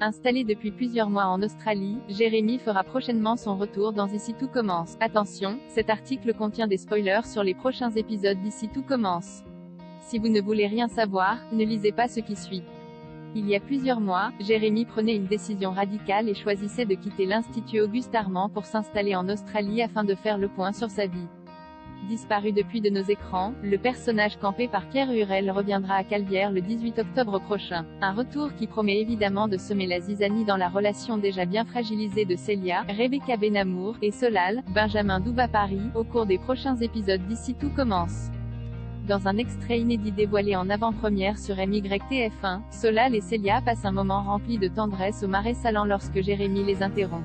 Installé depuis plusieurs mois en Australie, Jérémy fera prochainement son retour dans Ici tout commence. Attention, cet article contient des spoilers sur les prochains épisodes d'Ici tout commence. Si vous ne voulez rien savoir, ne lisez pas ce qui suit. Il y a plusieurs mois, Jérémy prenait une décision radicale et choisissait de quitter l'Institut Auguste Armand pour s'installer en Australie afin de faire le point sur sa vie. Disparu depuis de nos écrans, le personnage campé par Pierre Hurel reviendra à Caluire le 18 octobre prochain. Un retour qui promet évidemment de semer la zizanie dans la relation déjà bien fragilisée de Célia, Rebecca Benamour, et Solal, Benjamin Doubapari, au cours des prochains épisodes d'Ici tout commence. Dans un extrait inédit dévoilé en avant-première sur MYTF1, Solal et Célia passent un moment rempli de tendresse au marais salant lorsque Jérémy les interrompt.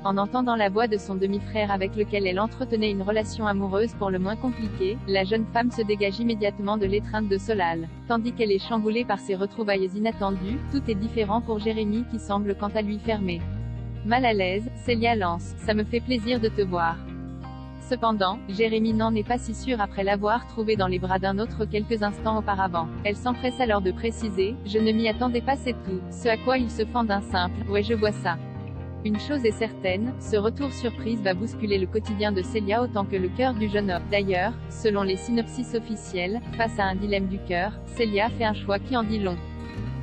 En entendant la voix de son demi-frère avec lequel elle entretenait une relation amoureuse pour le moins compliquée, la jeune femme se dégage immédiatement de l'étreinte de Solal. Tandis qu'elle est chamboulée par ses retrouvailles inattendues, tout est différent pour Jérémy qui semble quant à lui fermé. Mal à l'aise, Célia lance « Ça me fait plaisir de te voir ». Cependant, Jérémy n'en est pas si sûr après l'avoir trouvé dans les bras d'un autre quelques instants auparavant. Elle s'empresse alors de préciser « Je ne m'y attendais pas, c'est tout », ce à quoi il se fend d'un simple « Ouais, je vois ça ». Une chose est certaine, ce retour surprise va bousculer le quotidien de Célia autant que le cœur du jeune homme. D'ailleurs, selon les synopsis officiels, face à un dilemme du cœur, Célia fait un choix qui en dit long.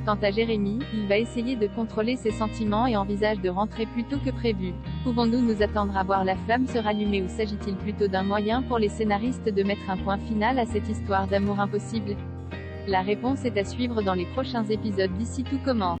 Quant à Jérémy, il va essayer de contrôler ses sentiments et envisage de rentrer plus tôt que prévu. Pouvons-nous nous attendre à voir la flamme se rallumer ou s'agit-il plutôt d'un moyen pour les scénaristes de mettre un point final à cette histoire d'amour impossible? La réponse est à suivre dans les prochains épisodes d'Ici tout commence.